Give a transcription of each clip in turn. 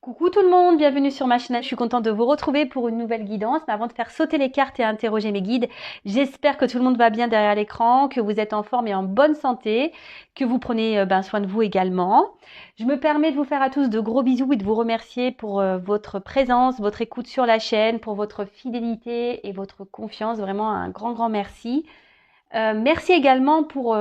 Coucou tout le monde, bienvenue sur ma chaîne. Je suis contente de vous retrouver pour une nouvelle guidance. Mais avant de faire sauter les cartes et interroger mes guides, j'espère que tout le monde va bien derrière l'écran, que vous êtes en forme et en bonne santé, que vous prenez soin de vous également. Je me permets de vous faire à tous de gros bisous et de vous remercier pour votre présence, votre écoute sur la chaîne, pour votre fidélité et votre confiance. Vraiment un grand merci. Merci également pour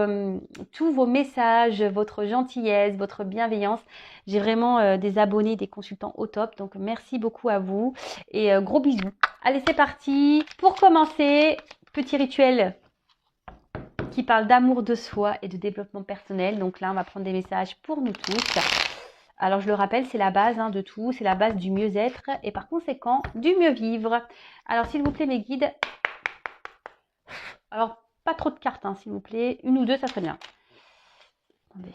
tous vos messages, votre gentillesse, votre bienveillance. J'ai vraiment des abonnés, des consultants au top. Donc, merci beaucoup à vous et gros bisous. Allez, c'est parti. Pour commencer, petit rituel qui parle d'amour de soi et de développement personnel. Donc là, on va prendre des messages pour nous tous. Alors, je le rappelle, c'est la base de tout. C'est la base du mieux-être et par conséquent, du mieux-vivre. Alors, s'il vous plaît, mes guides. Alors, pas trop de cartes, s'il vous plaît. Une ou deux, ça serait bien. Attendez.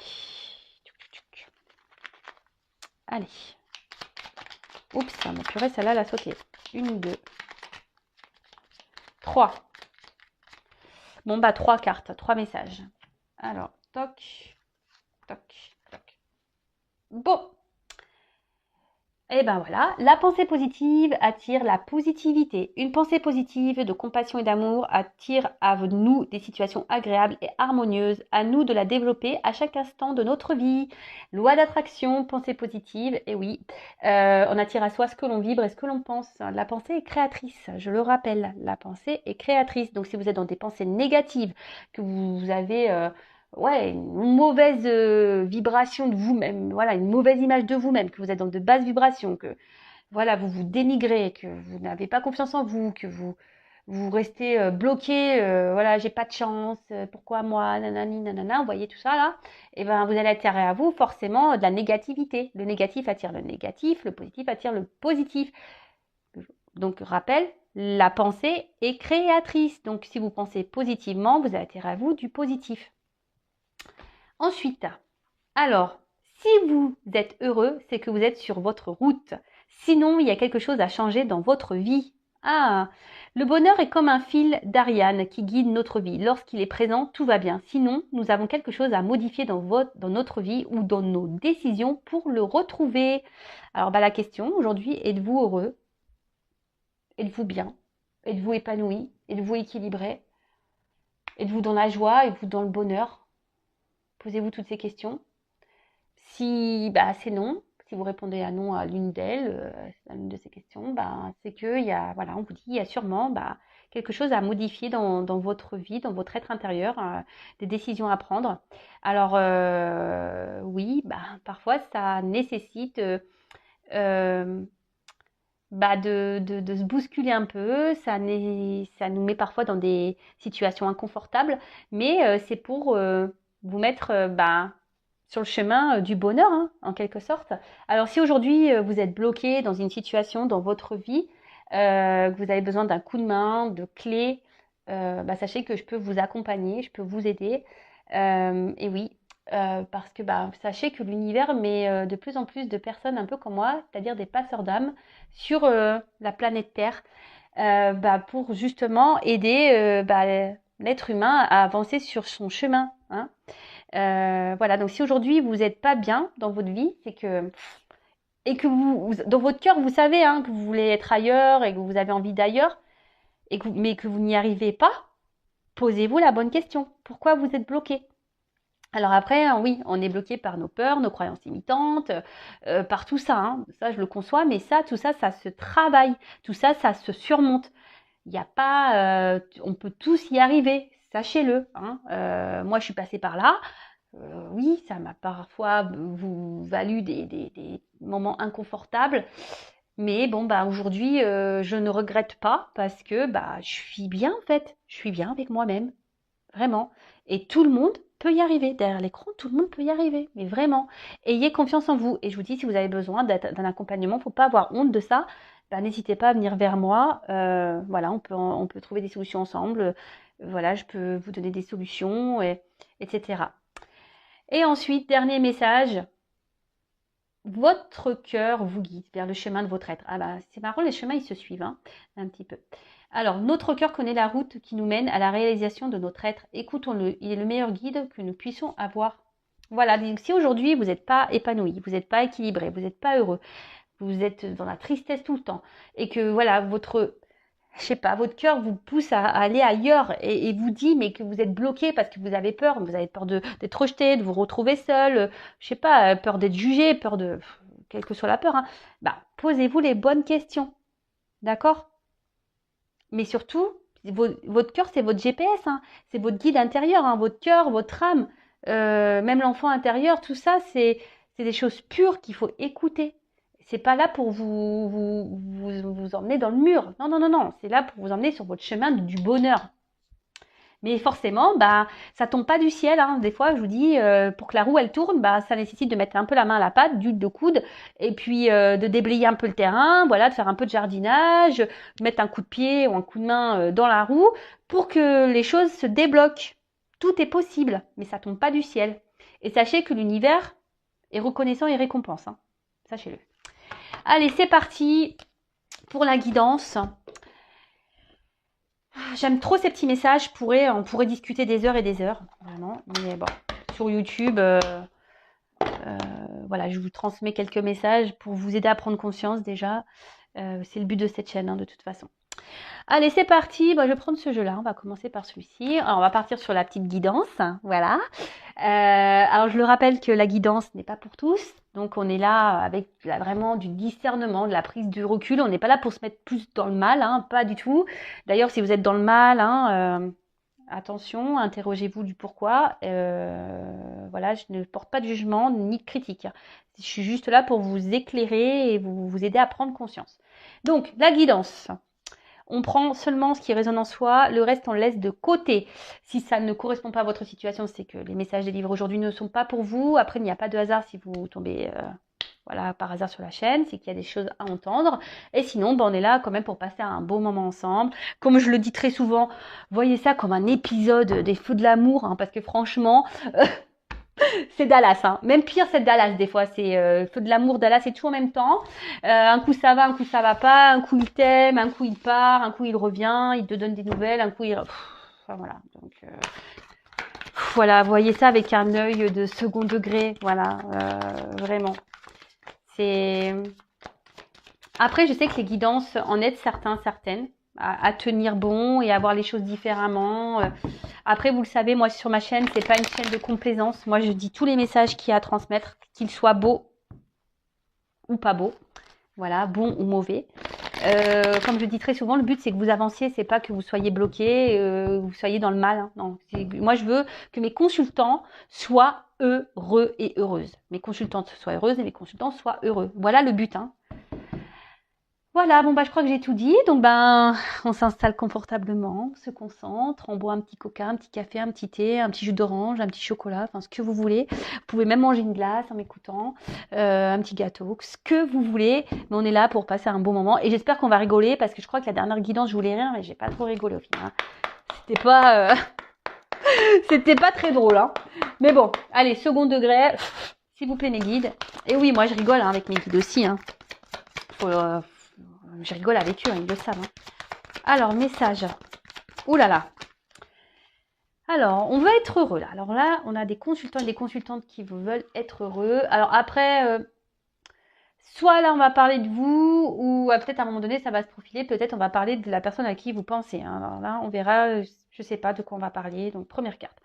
Allez. Oups, ma purée, celle-là, elle a sauté. Une ou deux. Trois. Bon, bah, trois cartes, trois messages. Alors, toc, toc, toc. Bon. Et ben voilà, la pensée positive attire la positivité. Une pensée positive de compassion et d'amour attire à nous des situations agréables et harmonieuses. À nous de la développer à chaque instant de notre vie. Loi d'attraction, pensée positive. Et oui, on attire à soi ce que l'on vibre et ce que l'on pense. La pensée est créatrice, je le rappelle. La pensée est créatrice. Donc si vous êtes dans des pensées négatives, que vous avez... une mauvaise vibration de vous-même, voilà, une mauvaise image de vous-même, que vous êtes dans de basses vibrations, que voilà, vous vous dénigrez, que vous n'avez pas confiance en vous, que vous restez bloqué, voilà, j'ai pas de chance, pourquoi moi, nanani, nanana, vous voyez tout ça là, et ben vous allez attirer à vous forcément de la négativité. Le négatif attire le négatif, le positif attire le positif. Donc rappel, la pensée est créatrice. Donc si vous pensez positivement, vous allez attirer à vous du positif. Ensuite, alors, si vous êtes heureux, c'est que vous êtes sur votre route. Sinon, il y a quelque chose à changer dans votre vie. Ah, le bonheur est comme un fil d'Ariane qui guide notre vie. Lorsqu'il est présent, tout va bien. Sinon, nous avons quelque chose à modifier dans notre vie ou dans nos décisions pour le retrouver. Alors, la question aujourd'hui, êtes-vous heureux? Êtes-vous bien? Êtes-vous épanoui? Êtes-vous équilibré? Êtes-vous dans la joie? Êtes-vous dans le bonheur? Posez-vous toutes ces questions. Si c'est non, si vous répondez à non à l'une d'elles, à l'une de ces questions, c'est que on vous dit, il y a sûrement quelque chose à modifier dans votre vie, dans votre être intérieur, des décisions à prendre. Alors oui, parfois ça nécessite de se bousculer un peu, ça nous met parfois dans des situations inconfortables, mais c'est pour vous mettre sur le chemin du bonheur, en quelque sorte. Alors si aujourd'hui vous êtes bloqué dans une situation dans votre vie, que vous avez besoin d'un coup de main, de clés, sachez que je peux vous accompagner, je peux vous aider. Et oui, parce que sachez que l'univers met de plus en plus de personnes un peu comme moi, c'est-à-dire des passeurs d'âme, sur la planète Terre, pour justement aider l'être humain à avancer sur son chemin. Voilà, donc si aujourd'hui vous n'êtes pas bien dans votre vie, c'est que et que dans votre cœur vous savez que vous voulez être ailleurs et que vous avez envie d'ailleurs, mais que vous n'y arrivez pas, posez-vous la bonne question. Pourquoi vous êtes bloqué? Alors après, oui, on est bloqué par nos peurs, nos croyances limitantes, par tout ça. Ça, je le conçois, mais tout ça, ça se travaille. Tout ça, ça se surmonte. Il n'y a pas, on peut tous y arriver, sachez-le. Moi, je suis passée par là. Oui, ça m'a parfois valu des moments inconfortables. Mais bon, aujourd'hui, je ne regrette pas parce que je suis bien en fait. Je suis bien avec moi-même. Vraiment. Et tout le monde peut y arriver. Derrière l'écran, tout le monde peut y arriver. Mais vraiment. Ayez confiance en vous. Et je vous dis, si vous avez besoin d'un accompagnement, il ne faut pas avoir honte de ça. N'hésitez pas à venir vers moi. Voilà, on peut trouver des solutions ensemble. Voilà, je peux vous donner des solutions, etc. Et ensuite, dernier message. Votre cœur vous guide vers le chemin de votre être. C'est marrant, les chemins, ils se suivent, un petit peu. Alors, notre cœur connaît la route qui nous mène à la réalisation de notre être. Écoutons-le, il est le meilleur guide que nous puissions avoir. Voilà, donc si aujourd'hui vous n'êtes pas épanoui, vous n'êtes pas équilibré, vous n'êtes pas heureux, que vous êtes dans la tristesse tout le temps et que voilà, je sais pas, votre cœur vous pousse à aller ailleurs et vous dit mais que vous êtes bloqué parce que vous avez peur d'être rejeté, de vous retrouver seul, je sais pas, peur d'être jugé, peur de quelle que soit la peur, hein, bah posez-vous les bonnes questions, d'accord? Mais surtout, votre cœur c'est votre GPS, hein, c'est votre guide intérieur, hein, votre cœur, votre âme, même l'enfant intérieur, tout ça c'est des choses pures qu'il faut écouter. C'est pas là pour vous emmener dans le mur. Non, non, non, non. C'est là pour vous emmener sur votre chemin du bonheur. Mais forcément, bah, ça tombe pas du ciel. Hein. Des fois, je vous dis, pour que la roue elle tourne, bah, ça nécessite de mettre un peu la main à la pâte, d'huile de coude, et puis de déblayer un peu le terrain, voilà, de faire un peu de jardinage, de mettre un coup de pied ou un coup de main dans la roue pour que les choses se débloquent. Tout est possible, mais ça tombe pas du ciel. Et sachez que l'univers est reconnaissant et récompense. Hein. Sachez-le. Allez, c'est parti pour la guidance. J'aime trop ces petits messages. On pourrait discuter des heures et des heures, vraiment. Mais bon, sur YouTube, voilà, je vous transmets quelques messages pour vous aider à prendre conscience déjà. C'est le but de cette chaîne, hein, de toute façon. Allez, c'est parti. Bon, je vais prendre ce jeu-là. On va commencer par celui-ci. Alors, on va partir sur la petite guidance. Voilà. Alors, je le rappelle que la guidance n'est pas pour tous. Donc, on est là avec vraiment du discernement, de la prise de recul. On n'est pas là pour se mettre plus dans le mal, hein, pas du tout. D'ailleurs, si vous êtes dans le mal, hein, attention, interrogez-vous du pourquoi. Voilà, je ne porte pas de jugement ni de critique. Je suis juste là pour vous éclairer et vous aider à prendre conscience. Donc, la guidance. On prend seulement ce qui résonne en soi, le reste on le laisse de côté. Si ça ne correspond pas à votre situation, c'est que les messages délivrés aujourd'hui ne sont pas pour vous. Après, il n'y a pas de hasard si vous tombez voilà, par hasard sur la chaîne, c'est qu'il y a des choses à entendre. Et sinon, on est là quand même pour passer un beau moment ensemble. Comme je le dis très souvent, voyez ça comme un épisode des Feux de l'amour, hein, parce que franchement... c'est Dallas, hein. Même pire, c'est Dallas des fois. C'est Feu de l'amour, Dallas, c'est tout en même temps. Un coup ça va, un coup ça va pas. Un coup il t'aime, un coup il part, un coup il revient, il te donne des nouvelles, un coup il... Enfin voilà. Donc voilà, voyez ça avec un œil de second degré. Voilà, vraiment. C'est. Après, je sais que les guidances en aident certains, certaines à tenir bon et à voir les choses différemment. Après, vous le savez, moi sur ma chaîne, c'est pas une chaîne de complaisance. Moi, je dis tous les messages qu'il y a à transmettre, qu'ils soient beaux ou pas beaux. Voilà, bons ou mauvais. Comme je dis très souvent, le but c'est que vous avanciez, c'est pas que vous soyez bloqué, vous soyez dans le mal. Hein. Non, moi je veux que mes consultants soient heureux et heureuses. Mes consultantes soient heureuses et mes consultants soient heureux. Voilà le but. Hein. Voilà, bon bah je crois que j'ai tout dit. Donc on s'installe confortablement, on se concentre, on boit un petit coca, un petit café, un petit thé, un petit jus d'orange, un petit chocolat, enfin ce que vous voulez. Vous pouvez même manger une glace en m'écoutant, un petit gâteau, ce que vous voulez. Mais on est là pour passer un bon moment et j'espère qu'on va rigoler parce que je crois que la dernière guidance je voulais rire mais j'ai pas trop rigolé au final. Hein. C'était pas très drôle. Hein. Mais bon, allez, second degré, s'il vous plaît mes guides. Et oui, moi je rigole hein, avec mes guides aussi. Hein. Je rigole avec eux, ils le savent. Hein. Alors, message. Ouh là là. Alors, on veut être heureux là. Alors là, on a des consultants et des consultantes qui veulent être heureux. Alors après, soit là, on va parler de vous, ou peut-être à un moment donné, ça va se profiler. Peut-être on va parler de la personne à qui vous pensez. Hein. Alors là, on verra, je sais pas de quoi on va parler. Donc, première carte.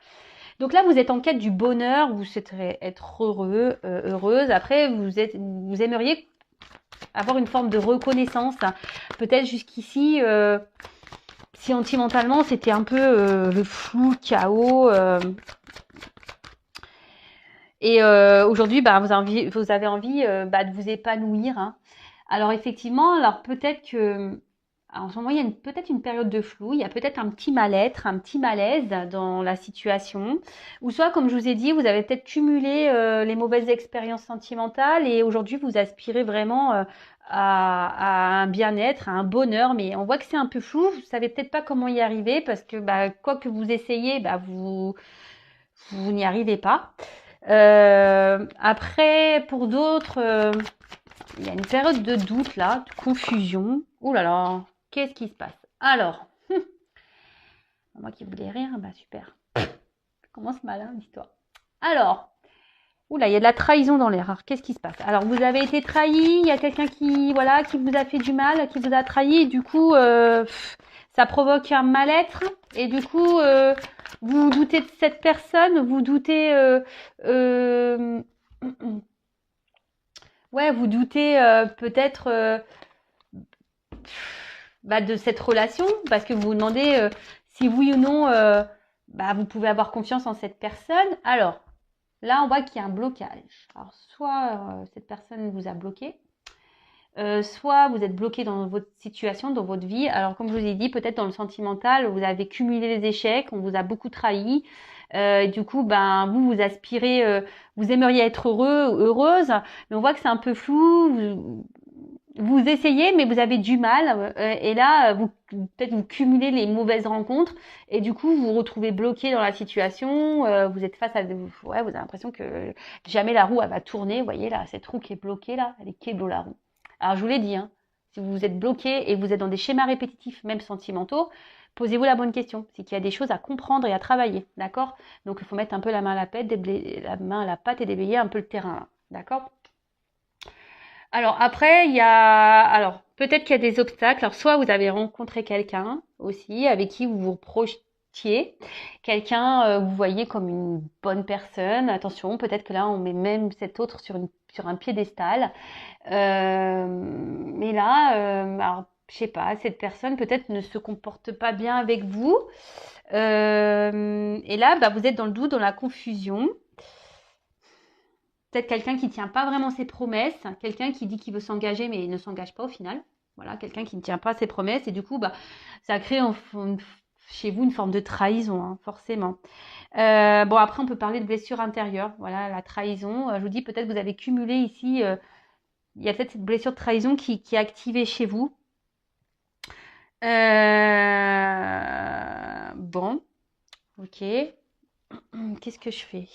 Donc là, vous êtes en quête du bonheur, vous souhaiterez être heureux, heureuse. Après, vous aimeriez avoir une forme de reconnaissance. Peut-être jusqu'ici, sentimentalement, c'était un peu le flou, le chaos. Et aujourd'hui, vous avez envie de vous épanouir. Hein. Alors effectivement, alors peut-être que en ce moment, il y a peut-être une période de flou, il y a peut-être un petit mal-être, un petit malaise dans la situation. Ou soit, comme je vous ai dit, vous avez peut-être cumulé les mauvaises expériences sentimentales et aujourd'hui, vous aspirez vraiment à un bien-être, à un bonheur. Mais on voit que c'est un peu flou, vous savez peut-être pas comment y arriver parce que quoi que vous essayez, vous n'y arrivez pas. Après, pour d'autres, il y a une période de doute là, de confusion. Ouh là là, qu'est-ce qui se passe? Alors, moi qui voulais rire, super. Ça commence mal, hein, l'histoire. Alors, Oula, il y a de la trahison dans l'air. Alors, qu'est-ce qui se passe? Alors, vous avez été trahi, il y a quelqu'un qui, voilà, qui vous a fait du mal, qui vous a trahi, et du coup, ça provoque un mal-être, et du coup, vous doutez de cette personne, vous doutez, euh, ouais, vous doutez peut-être de cette relation, parce que vous vous demandez si oui ou non, vous pouvez avoir confiance en cette personne. Alors, là, on voit qu'il y a un blocage. Alors, soit cette personne vous a bloqué, soit vous êtes bloqué dans votre situation, dans votre vie. Alors, comme je vous ai dit, peut-être dans le sentimental, vous avez cumulé les échecs, on vous a beaucoup trahi. Du coup, vous aspirez, vous aimeriez être heureux, heureuse, mais on voit que c'est un peu flou. Vous essayez, mais vous avez du mal. Et là, peut-être vous cumulez les mauvaises rencontres et du coup, vous vous retrouvez bloqué dans la situation. Vous êtes face à, vous avez l'impression que jamais la roue elle va tourner. Vous voyez là, cette roue qui est bloquée là, elle est kélo la roue. Alors je vous l'ai dit, hein, si vous êtes bloqué et vous êtes dans des schémas répétitifs, même sentimentaux, posez-vous la bonne question. C'est qu'il y a des choses à comprendre et à travailler, d'accord? Donc il faut mettre un peu la main à la pâte et déblayer un peu le terrain, d'accord? Alors après, il y a, alors peut-être qu'il y a des obstacles. Alors soit vous avez rencontré quelqu'un aussi avec qui vous vous projetiez, quelqu'un vous voyez comme une bonne personne. Attention, peut-être que là on met même cet autre sur un piédestal. Mais là, alors je sais pas, cette personne peut-être ne se comporte pas bien avec vous. Et là, vous êtes dans le doute, dans la confusion. Peut-être quelqu'un qui ne tient pas vraiment ses promesses, quelqu'un qui dit qu'il veut s'engager mais il ne s'engage pas au final. Voilà, quelqu'un qui ne tient pas ses promesses et du coup, ça crée chez vous une forme de trahison, hein, forcément. Bon, après, on peut parler de blessure intérieure. Voilà, la trahison. Je vous dis, peut-être vous avez cumulé ici, il y a peut-être cette blessure de trahison qui est activée chez vous. Bon, ok. Qu'est-ce que je fais?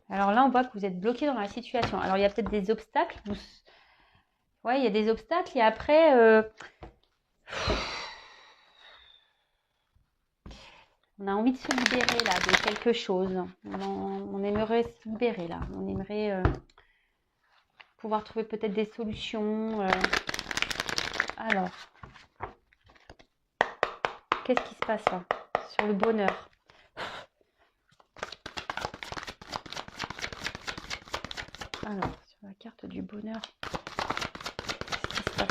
Alors là, on voit que vous êtes bloqué dans la situation. Alors, il y a peut-être des obstacles. Ouais, il y a des obstacles. Et après, on a envie de se libérer là de quelque chose. On aimerait se libérer là. On aimerait pouvoir trouver peut-être des solutions. Alors, qu'est-ce qui se passe là sur le bonheur? Alors, sur la carte du bonheur, qu'est-ce qui se passe?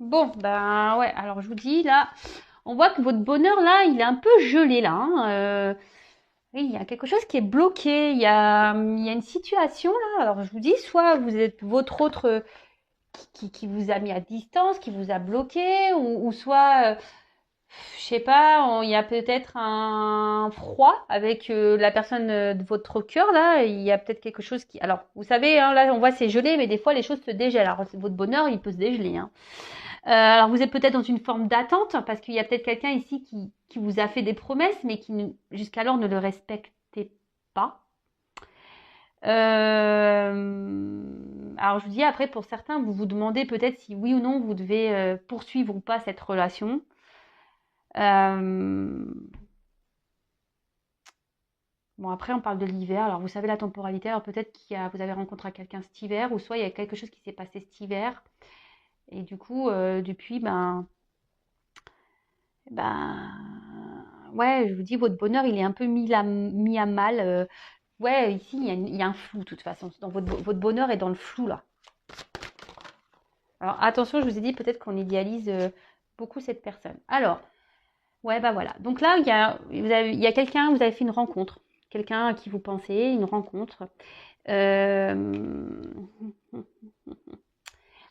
Bon, ouais, alors je vous dis là, on voit que votre bonheur là, il est un peu gelé là. Hein, oui, il y a quelque chose qui est bloqué. Il y a une situation là. Alors je vous dis, soit vous êtes votre autre qui vous a mis à distance, qui vous a bloqué, ou soit je sais pas, il y a peut-être un froid avec la personne de votre cœur là. Il y a peut-être quelque chose qui. Alors, vous savez, hein, là on voit c'est gelé, mais des fois les choses se dégèlent. Alors votre bonheur, il peut se dégeler. Hein. Alors vous êtes peut-être dans une forme d'attente parce qu'il y a peut-être quelqu'un ici qui vous a fait des promesses, mais qui jusqu'alors ne le respectait pas. Alors je vous dis après pour certains, vous vous demandez peut-être si oui ou non vous devez poursuivre ou pas cette relation. Bon, après, on parle de l'hiver. Alors, vous savez la temporalité. Alors, peut-être vous avez rencontré quelqu'un cet hiver, ou soit il y a quelque chose qui s'est passé cet hiver. Et du coup, depuis, ouais, je vous dis, votre bonheur, il est un peu mis à mal. Ouais, ici, il y a un flou, de toute façon. Dans votre bonheur est dans le flou, là. Alors, attention, je vous ai dit, peut-être qu'on idéalise beaucoup cette personne. Alors, ouais, voilà. Donc là, il y a quelqu'un, vous avez fait une rencontre. Quelqu'un à qui vous pensez, une rencontre.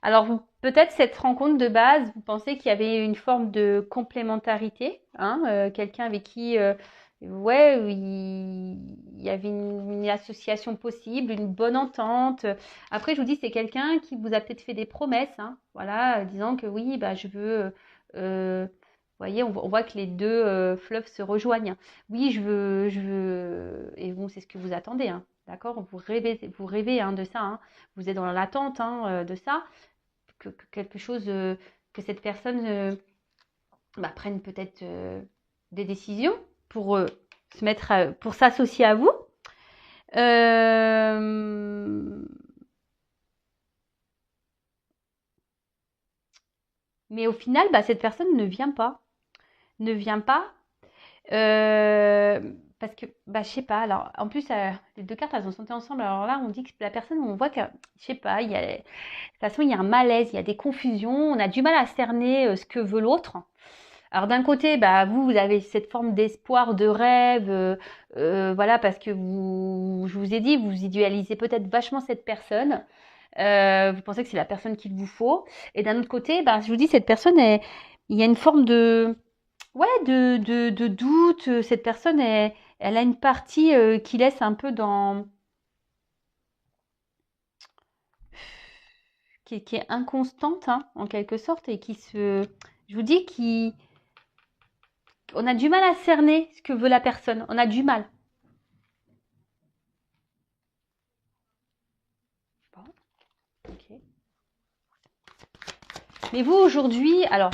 Alors, peut-être cette rencontre de base, vous pensez qu'il y avait une forme de complémentarité, hein, quelqu'un avec qui, ouais, il y avait une association possible, une bonne entente. Après, je vous dis, c'est quelqu'un qui vous a peut-être fait des promesses, hein, voilà, disant que oui, je veux. Vous voyez, on voit que les deux fleuves se rejoignent. Oui, je veux, et bon, c'est ce que vous attendez, hein, d'accord? Vous rêvez hein, de ça, hein. Vous êtes dans l'attente hein, de ça que quelque chose, que cette personne prenne peut-être des décisions pour se mettre, pour s'associer à vous. Mais au final, cette personne ne vient pas. Ne vient pas. Parce que, je sais pas. Alors, en plus, les deux cartes, elles ont sauté ensemble. Alors là, on dit que la personne, on voit que, je sais pas, de toute façon, il y a un malaise, il y a des confusions. On a du mal à cerner ce que veut l'autre. Alors d'un côté, vous avez cette forme d'espoir, de rêve, voilà, parce que je vous ai dit, vous idéalisez peut-être vachement cette personne. Vous pensez que c'est la personne qu'il vous faut. Et d'un autre côté, je vous dis, cette personne, il y a une forme de, ouais, de doute. Cette personne, elle a une partie qui laisse un peu dans, qui est inconstante, hein, en quelque sorte, et je vous dis, on a du mal à cerner ce que veut la personne. On a du mal. Bon, ok. Mais vous, aujourd'hui, alors,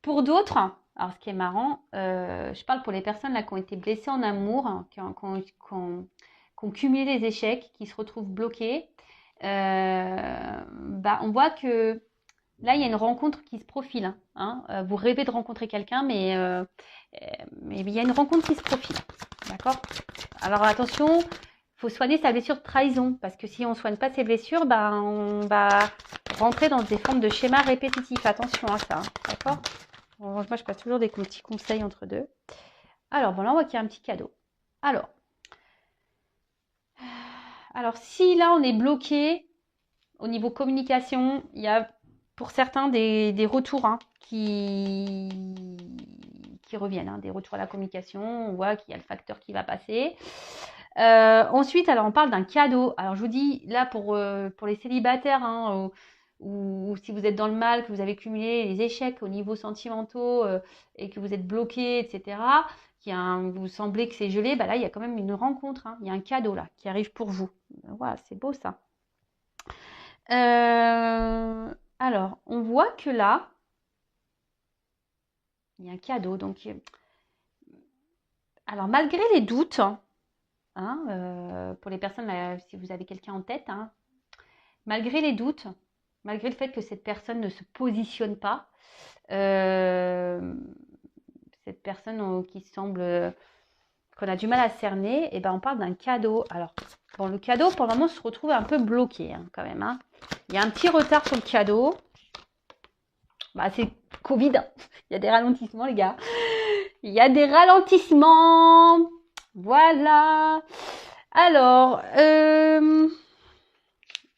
pour d'autres, alors ce qui est marrant, je parle pour les personnes là qui ont été blessées en amour, hein, qui ont cumulé les échecs, qui se retrouvent bloquées. On voit que là, il y a une rencontre qui se profile. Hein. Vous rêvez de rencontrer quelqu'un, mais il y a une rencontre qui se profile. D'accord? Alors attention, il faut soigner sa blessure de trahison, parce que si on ne soigne pas ses blessures, on va rentrer dans des formes de schémas répétitifs. Attention à ça. D'accord? Moi, je passe toujours des petits conseils entre deux. Alors, bon, là, on voit qu'il y a un petit cadeau. Alors, si là, on est bloqué au niveau communication, il y a pour certains des retours qui reviennent, hein, des retours à la communication. On voit qu'il y a le facteur qui va passer. Ensuite, alors, on parle d'un cadeau. Alors, je vous dis, là, pour les célibataires, hein, ou si vous êtes dans le mal, que vous avez cumulé les échecs au niveau sentimentaux et que vous êtes bloqué, etc., vous semblez que c'est gelé, là, il y a quand même une rencontre. Hein, il y a un cadeau là qui arrive pour vous. Voilà, c'est beau ça. Alors, on voit que là, il y a un cadeau. Donc, alors, malgré les doutes, pour les personnes, si vous avez quelqu'un en tête, malgré les doutes, malgré le fait que cette personne ne se positionne pas, cette personne qui semble qu'on a du mal à cerner, on parle d'un cadeau. Alors, bon, le cadeau, pour le moment, se retrouve un peu bloqué quand même. Hein. Il y a un petit retard sur le cadeau. C'est Covid. Il y a des ralentissements, les gars. Il y a des ralentissements. Voilà. Alors,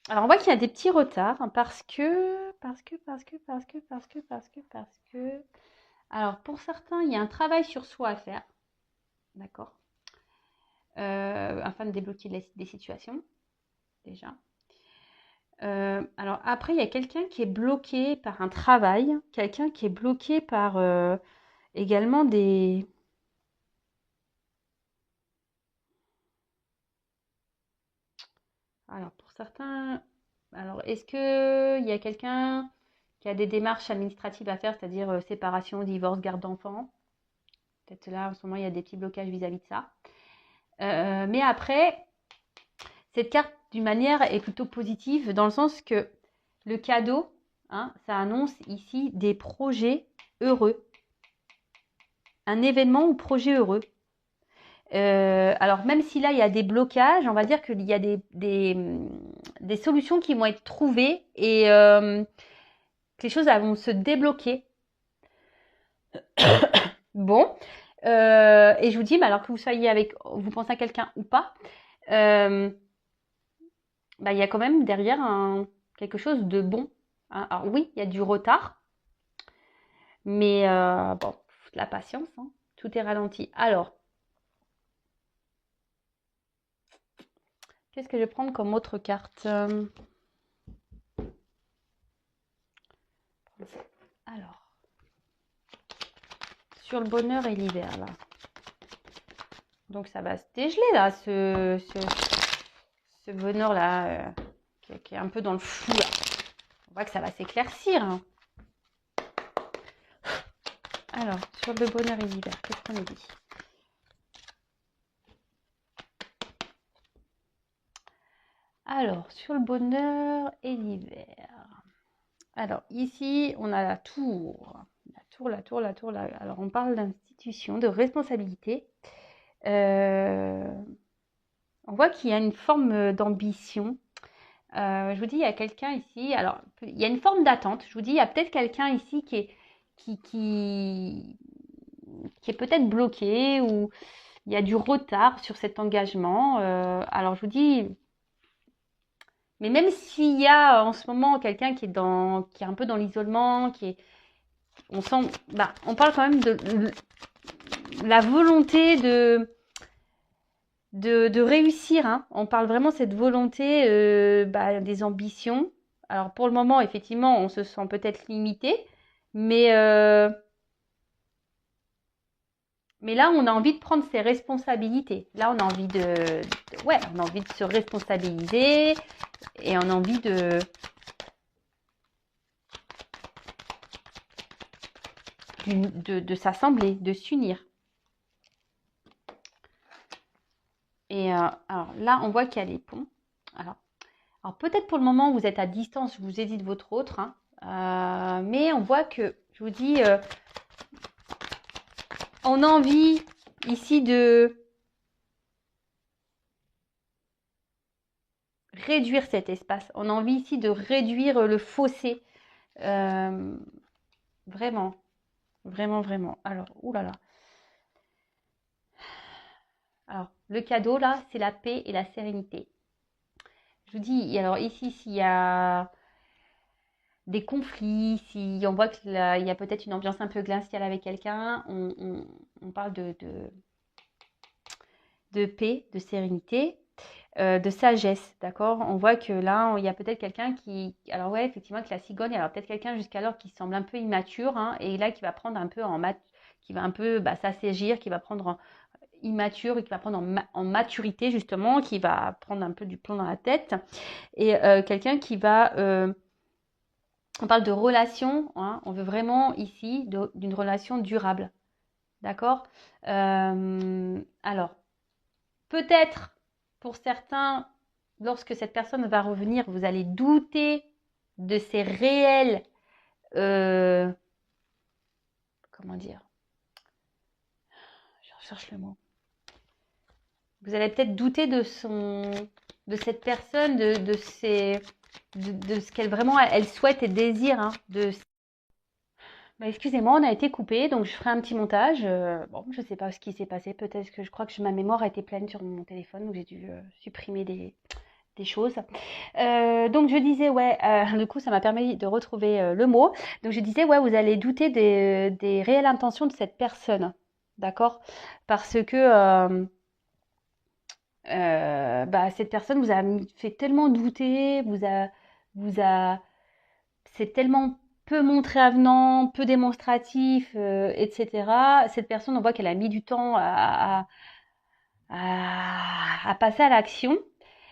on voit qu'il y a des petits retards parce que. Alors, pour certains, il y a un travail sur soi à faire. D'accord. Afin de débloquer des situations. Déjà. Alors, après, il y a quelqu'un qui est bloqué par un travail. Quelqu'un qui est bloqué par également des. Alors, pour certains. Alors, est-ce qu'il y a quelqu'un qui a des démarches administratives à faire, c'est-à-dire séparation, divorce, garde d'enfants? Peut-être là, en ce moment, il y a des petits blocages vis-à-vis de ça. Mais après, cette carte, d'une manière, est plutôt positive dans le sens que le cadeau, ça annonce ici des projets heureux. Un événement ou projet heureux. Alors, même si là, il y a des blocages, on va dire qu'il y a des solutions qui vont être trouvées et que les choses vont se débloquer. Bon. Et je vous dis, alors que vous pensez à quelqu'un ou pas, il y a quand même derrière quelque chose de bon. Hein. Alors oui, il y a du retard, mais bon, la patience, hein, tout est ralenti. Alors, qu'est-ce que je vais prendre comme autre carte? Alors, sur le bonheur et l'hiver, là. Donc, ça va se dégeler, là, ce bonheur-là, qui est un peu dans le flou, là. voit que ça va s'éclaircir. Hein. Alors, sur le bonheur et l'hiver, qu'est-ce qu'on a dit? Alors, sur le bonheur et l'hiver. Alors, ici, on a la tour. La tour. Alors, on parle d'institution, de responsabilité. On voit qu'il y a une forme d'ambition. Je vous dis, il y a quelqu'un ici. Alors, il y a une forme d'attente. Je vous dis, il y a peut-être quelqu'un ici qui est peut-être bloqué ou il y a du retard sur cet engagement. Alors, je vous dis, mais même s'il y a en ce moment quelqu'un qui est un peu dans l'isolement, on sent, on parle quand même de la volonté de réussir. Hein. On parle vraiment de cette volonté, des ambitions. Alors pour le moment, effectivement, on se sent peut-être limité, mais là, on a envie de prendre ses responsabilités. Là, on a envie on a envie de se responsabiliser et on a envie de s'assembler, de s'unir. Et alors là, on voit qu'il y a les ponts. Alors peut-être pour le moment, vous êtes à distance, je vous ai dit de votre autre. Hein, mais on voit que, je vous dis, on a envie ici de réduire cet espace. On a envie ici de réduire le fossé. Vraiment. Alors, oulala. Alors, le cadeau, là, c'est la paix et la sérénité. Je vous dis, alors ici, s'il y a des conflits, si on voit qu'il y a peut-être une ambiance un peu glaciale avec quelqu'un, on parle de paix, de sérénité, de sagesse, d'accord? On voit que là, il y a peut-être quelqu'un alors ouais, effectivement, que la cigogne, alors peut-être quelqu'un jusqu'alors qui semble un peu immature, hein, et là qui va prendre un peu qui va un peu s'assagir, qui va prendre immature et qui va prendre en maturité justement, qui va prendre un peu du plomb dans la tête, et quelqu'un qui va on parle de relation, hein, on veut vraiment ici d'une relation durable, d'accord? Alors, peut-être pour certains, lorsque cette personne va revenir, vous allez douter de ses réels, comment dire? Je recherche le mot. Vous allez peut-être douter de cette personne, de ce qu'elle vraiment elle souhaite et désire. Hein, excusez-moi, on a été coupé, donc je ferai un petit montage. Bon, je ne sais pas ce qui s'est passé. Peut-être que je crois que ma mémoire a été pleine sur mon téléphone, donc j'ai dû supprimer des choses. Donc je disais, ouais, du coup ça m'a permis de retrouver le mot. Donc je disais, ouais, vous allez douter des réelles intentions de cette personne. D'accord? Parce que cette personne vous a fait tellement douter, c'est tellement peu montré avenant, peu démonstratif, etc. Cette personne, on voit qu'elle a mis du temps à passer à l'action.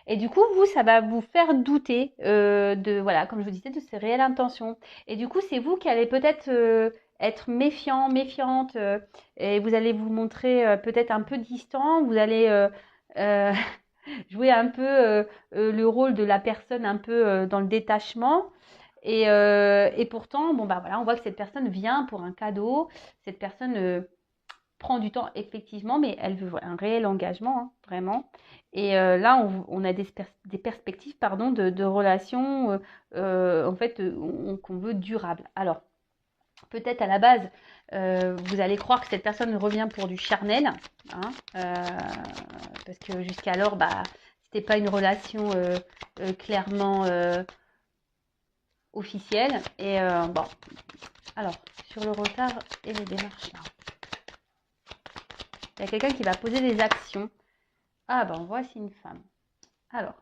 Et du coup, vous, ça va vous faire douter voilà, comme je vous disais, de ses réelles intentions. Et du coup, c'est vous qui allez peut-être être méfiant, méfiante, et vous allez vous montrer peut-être un peu distant. Vous allez euh, jouer un peu le rôle de la personne un peu dans le détachement. Et pourtant, voilà, on voit que cette personne vient pour un cadeau. Cette personne prend du temps, effectivement, mais elle veut un réel engagement, hein, vraiment. Et là, on a des perspectives pardon, de relations en fait, qu'on veut durables. Alors, peut-être à la base, vous allez croire que cette personne revient pour du charnel, hein, parce que jusqu'alors, c'était pas une relation clairement officielle. Et bon, alors, sur le retard et les démarches là. Il y a quelqu'un qui va poser des actions. Ah voici une femme. Alors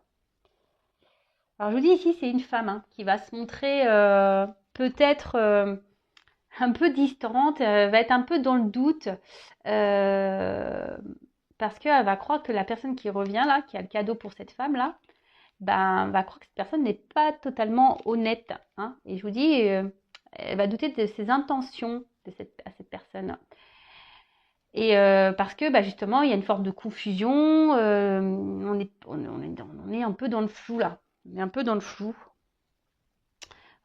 je vous dis ici, c'est une femme hein, qui va se montrer peut-être un peu distante, va être un peu dans le doute, parce qu'elle va croire que la personne qui revient là, qui a le cadeau pour cette femme là, ben, va croire que cette personne n'est pas totalement honnête, hein. Et je vous dis, elle va douter de ses intentions à cette personne. Et parce que bah, justement, il y a une forme de confusion. On est un peu dans le flou là. On est un peu dans le flou.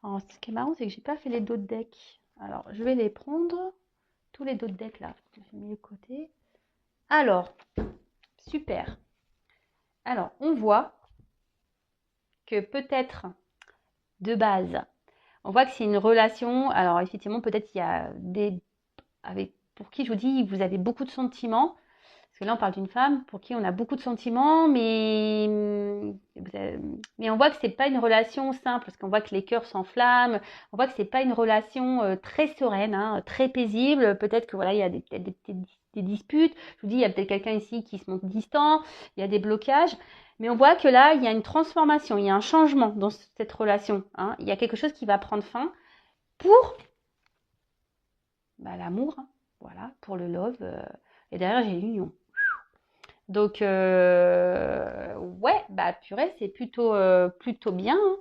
Alors, ce qui est marrant, c'est que j'ai pas fait les dos de deck. Alors, je vais les prendre. Tous les dos de deck là. J'ai mis de côté. Alors, super. Alors, on voit que peut-être de base, on voit que c'est une relation. Alors, effectivement, peut-être il y a des pour qui je vous dis, vous avez beaucoup de sentiments. Parce que là, on parle d'une femme pour qui on a beaucoup de sentiments, mais on voit que c'est pas une relation simple, parce qu'on voit que les cœurs s'enflamment. On voit que c'est pas une relation très sereine, hein, très paisible. Peut-être que voilà, il y a peut-être des disputes. Je vous dis, il y a peut-être quelqu'un ici qui se montre distant. Il y a des blocages. Mais on voit que là, il y a une transformation, il y a un changement dans cette relation, hein. Il y a quelque chose qui va prendre fin pour l'amour, hein, voilà, pour le love. Et derrière, j'ai l'union. Donc, ouais, bah purée, c'est plutôt bien, hein.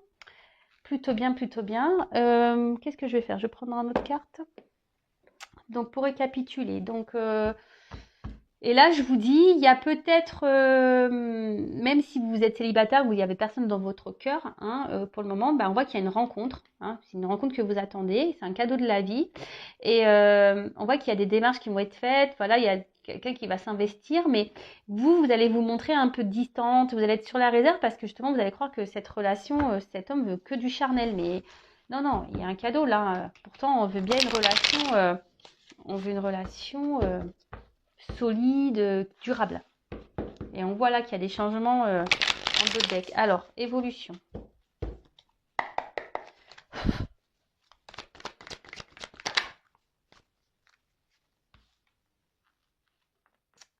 Plutôt bien, plutôt bien. Qu'est-ce que je vais faire? Je vais prendre une autre carte. Donc, pour récapituler, donc, et là, je vous dis, il y a peut-être, même si vous êtes célibataire ou il n'y avait personne dans votre cœur, hein, pour le moment, bah, on voit qu'il y a une rencontre, hein, c'est une rencontre que vous attendez, c'est un cadeau de la vie. Et on voit qu'il y a des démarches qui vont être faites, voilà, il y a quelqu'un qui va s'investir, mais vous allez vous montrer un peu distante, vous allez être sur la réserve parce que justement, vous allez croire que cette relation, cet homme veut que du charnel. Mais non, non, il y a un cadeau là. Pourtant, on veut bien une relation, on veut une relation solide, durable. Et on voit là qu'il y a des changements en dos de deck. Alors, évolution.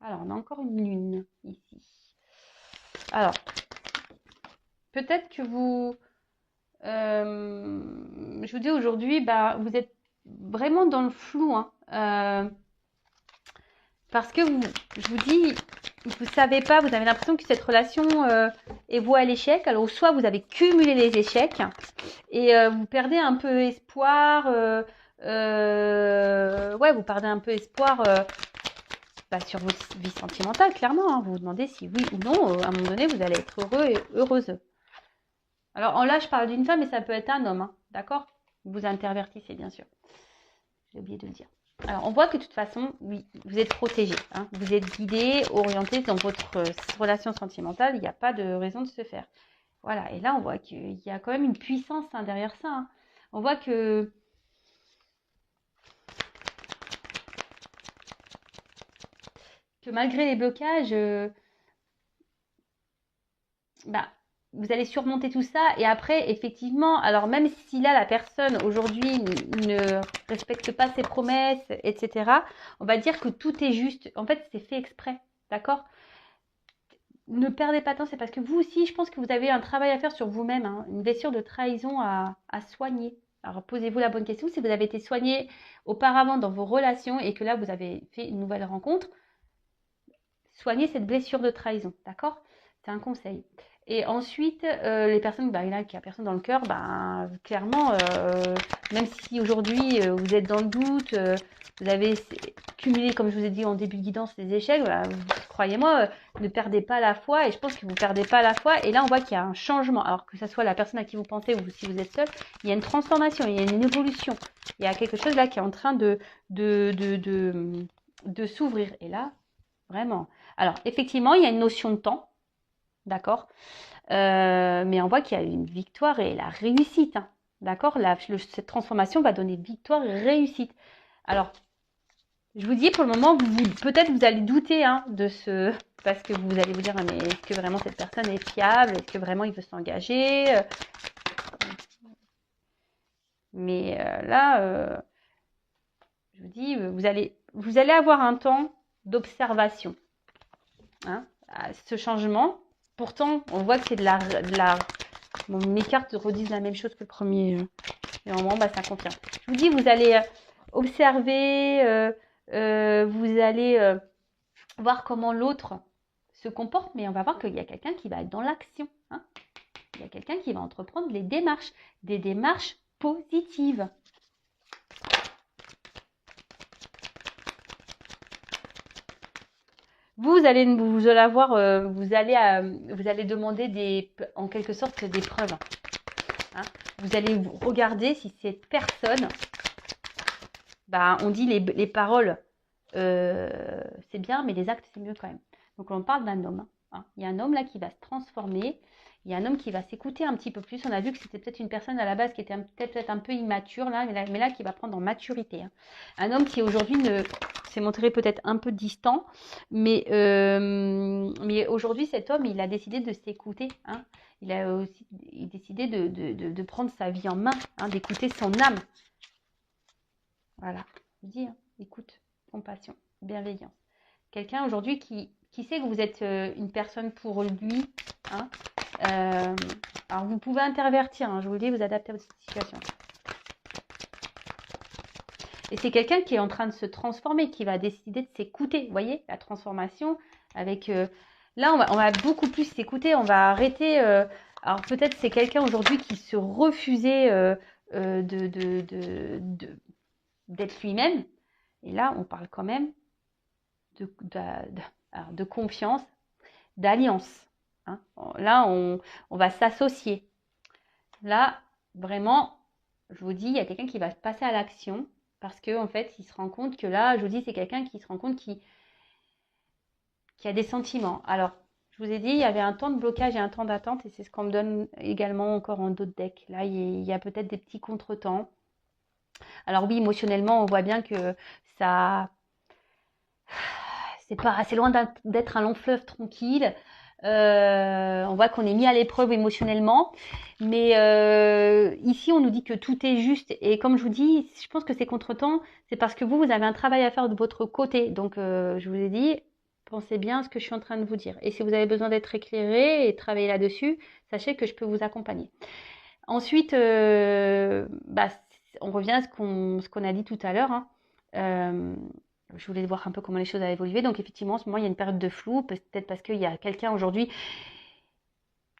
Alors, on a encore une lune ici. Alors, peut-être que vous... je vous dis aujourd'hui, bah, vous êtes vraiment dans le flou, hein. Parce que je vous dis, vous savez pas, vous avez l'impression que cette relation est vouée à l'échec. Alors, soit vous avez cumulé les échecs et vous perdez un peu espoir. Ouais, vous perdez un peu espoir sur votre vie sentimentale, clairement, hein. Vous vous demandez si oui ou non, à un moment donné, vous allez être heureux et heureuse. Alors là, je parle d'une femme, mais ça peut être un homme, hein, d'accord? Vous intervertissez, bien sûr. J'ai oublié de le dire. Alors, on voit que de toute façon, oui, vous êtes protégé, hein. Vous êtes guidé, orienté dans votre relation sentimentale. Il n'y a pas de raison de se faire. Voilà. Et là, on voit qu'il y a quand même une puissance, hein, derrière ça, hein. On voit que malgré les blocages, vous allez surmonter tout ça. Et après, effectivement, alors même si là, la personne aujourd'hui ne respecte pas ses promesses, etc., on va dire que tout est juste. En fait, c'est fait exprès, d'accord? Ne perdez pas de temps, c'est parce que vous aussi, je pense que vous avez un travail à faire sur vous-même, hein, une blessure de trahison à soigner. Alors, posez-vous la bonne question. Si vous avez été soigné auparavant dans vos relations et que là, vous avez fait une nouvelle rencontre, soignez cette blessure de trahison, d'accord? C'est un conseil. Et ensuite, les personnes, là, il n'y a personne dans le cœur, clairement, même si aujourd'hui vous êtes dans le doute, vous avez cumulé, comme je vous ai dit en début de guidance, les échecs, croyez-moi, ne perdez pas la foi. Et je pense que vous ne perdez pas la foi. Et là, on voit qu'il y a un changement. Alors que ce soit la personne à qui vous pensez ou si vous êtes seul, il y a une transformation, il y a une évolution. Il y a quelque chose là qui est en train de s'ouvrir. Et là, vraiment. Alors, effectivement, il y a une notion de temps. D'accord, mais on voit qu'il y a une victoire et la réussite, hein. D'accord, cette transformation va donner victoire et réussite. Alors, je vous dis pour le moment, peut-être vous allez douter, hein, de ce... Parce que vous allez vous dire, mais est-ce que vraiment cette personne est fiable? Est-ce que vraiment il veut s'engager? Mais là, je vous dis, vous allez avoir un temps d'observation, hein, à ce changement. Pourtant, on voit que c'est de la... Bon, mes cartes redisent la même chose que le premier. Et au moment, ça confirme. Je vous dis, vous allez observer, vous allez voir comment l'autre se comporte, mais on va voir qu'il y a quelqu'un qui va être dans l'action, hein. il y a quelqu'un qui va entreprendre des démarches positives. Vous allez demander en quelque sorte des preuves. Hein. Vous allez regarder si cette personne, on dit les paroles, c'est bien, mais les actes, c'est mieux quand même. Donc, on parle d'un homme. Hein. Il y a un homme là qui va se transformer. Il y a un homme qui va s'écouter un petit peu plus. On a vu que c'était peut-être une personne à la base qui était peut-être un peu immature, là, mais là qui va prendre en maturité. Hein. Un homme qui aujourd'hui s'est montré peut-être un peu distant, mais aujourd'hui, cet homme, il a décidé de s'écouter. Hein. Il a aussi décidé de prendre sa vie en main, hein, d'écouter son âme. Voilà, je vous dis, hein, écoute, compassion, bienveillance. Quelqu'un aujourd'hui qui sait que vous êtes une personne pour lui. Hein. Alors, vous pouvez intervertir, hein, je vous le dis, vous adaptez à votre situation. Et c'est quelqu'un qui est en train de se transformer, qui va décider de s'écouter. Vous voyez, la transformation avec... là, on va beaucoup plus s'écouter, on va arrêter... alors, peut-être c'est quelqu'un aujourd'hui qui se refusait d'être lui-même. Et là, on parle quand même de confiance, d'alliance. Hein. Là, on va s'associer. Là, vraiment, je vous dis, il y a quelqu'un qui va passer à l'action parce qu'en fait, il se rend compte que là, je vous dis, c'est quelqu'un qui se rend compte qui a des sentiments. Alors, je vous ai dit, il y avait un temps de blocage et un temps d'attente et c'est ce qu'on me donne également encore en d'autres decks. Là, il y a peut-être des petits contretemps. Alors oui, émotionnellement, on voit bien que ça... c'est loin d'être un long fleuve tranquille. On voit qu'on est mis à l'épreuve émotionnellement, mais ici on nous dit que tout est juste et comme je vous dis, je pense que ces contretemps, c'est parce que vous avez un travail à faire de votre côté. Donc je vous ai dit, pensez bien à ce que je suis en train de vous dire. Et si vous avez besoin d'être éclairé et travailler là-dessus, sachez que je peux vous accompagner. Ensuite, on revient à ce qu'on a dit tout à l'heure. Hein. Je voulais voir un peu comment les choses avaient évolué. Donc effectivement, en ce moment, il y a une période de flou, peut-être parce qu'il y a quelqu'un aujourd'hui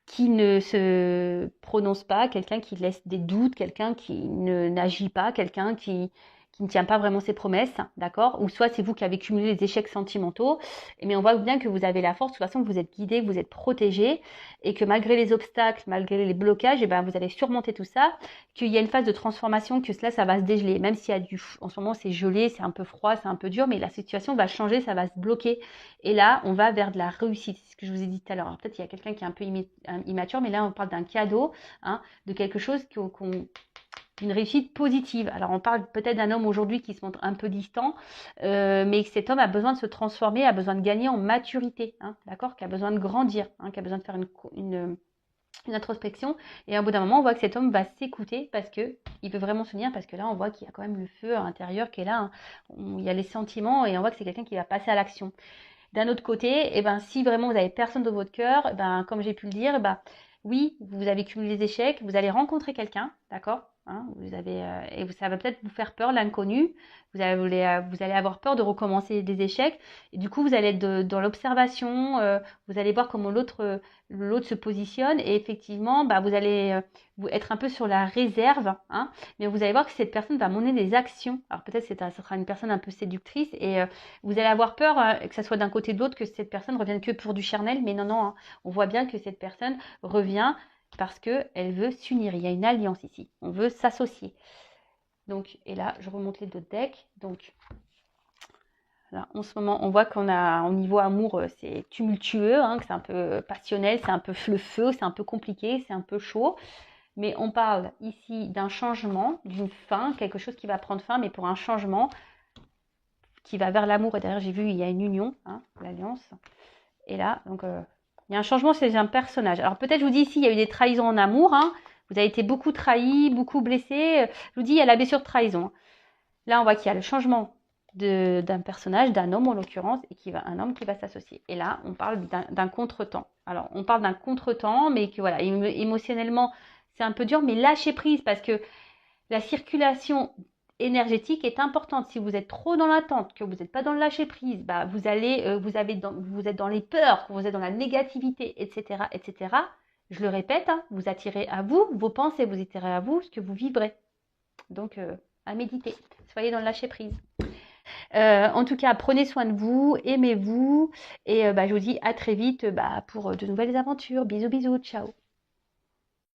qui ne se prononce pas, quelqu'un qui laisse des doutes, quelqu'un qui n'agit pas, quelqu'un qui ne tient pas vraiment ses promesses, d'accord? Ou soit c'est vous qui avez cumulé les échecs sentimentaux, mais on voit bien que vous avez la force, de toute façon, que vous êtes guidé, que vous êtes protégé, et que malgré les obstacles, malgré les blocages, vous allez surmonter tout ça, qu'il y a une phase de transformation, que cela, ça va se dégeler, même s'il y a en ce moment, c'est gelé, c'est un peu froid, c'est un peu dur, mais la situation va changer, ça va se bloquer, et là, on va vers de la réussite, c'est ce que je vous ai dit tout à l'heure. Peut-être il y a quelqu'un qui est un peu immature, mais là, on parle d'un cadeau, hein, de quelque chose d'une réussite positive. Alors, on parle peut-être d'un homme aujourd'hui qui se montre un peu distant, mais cet homme a besoin de se transformer, a besoin de gagner en maturité, hein, d'accord, qui a besoin de grandir, hein, qui a besoin de faire une introspection. Et au bout d'un moment, on voit que cet homme va s'écouter parce qu'il veut vraiment se tenir, parce que là, on voit qu'il y a quand même le feu à l'intérieur qui est là, hein. Il y a les sentiments et on voit que c'est quelqu'un qui va passer à l'action. D'un autre côté, si vraiment vous n'avez personne dans votre cœur, comme j'ai pu le dire, oui, vous avez cumulé les échecs, vous allez rencontrer quelqu'un, d'accord, hein, et ça va peut-être vous faire peur, l'inconnu, vous allez avoir peur de recommencer des échecs, et du coup, vous allez être dans l'observation, vous allez voir comment l'autre se positionne, et effectivement, vous allez être un peu sur la réserve, hein, mais vous allez voir que cette personne va mener des actions. Alors peut-être ça sera une personne un peu séductrice, et vous allez avoir peur que ça soit d'un côté ou de l'autre, que cette personne revienne que pour du charnel, mais non, hein, on voit bien que cette personne revient parce qu'elle veut s'unir. Il y a une alliance ici, on veut s'associer. Donc, et là, je remonte les deux decks. Donc, là, en ce moment, on voit qu'on a, au niveau amour, c'est tumultueux, hein, que c'est un peu passionnel, c'est un peu le feu, c'est un peu compliqué, c'est un peu chaud. Mais on parle ici d'un changement, d'une fin, quelque chose qui va prendre fin, mais pour un changement qui va vers l'amour. Et derrière, j'ai vu, il y a une union, hein, l'alliance. Et là, donc, il y a un changement chez un personnage. Alors peut-être, je vous dis ici, il y a eu des trahisons en amour. Hein. Vous avez été beaucoup trahi, beaucoup blessé. Je vous dis, il y a la blessure de trahison. Là, on voit qu'il y a le changement d'un personnage, d'un homme en l'occurrence, et un homme qui va s'associer. Et là, on parle d'un contretemps. Alors, on parle d'un contretemps, mais que voilà, émotionnellement, c'est un peu dur, mais lâchez prise parce que la circulation énergétique est importante. Si vous êtes trop dans l'attente, que vous n'êtes pas dans le lâcher prise, vous êtes dans les peurs, que vous êtes dans la négativité, etc., etc., Je le répète, hein, vous attirez à vous vos pensées, vous attirez à vous ce que vous vibrez. Donc, à méditer. Soyez dans le lâcher prise. En tout cas, prenez soin de vous, aimez-vous. Et je vous dis à très vite pour de nouvelles aventures. Bisous, bisous, ciao.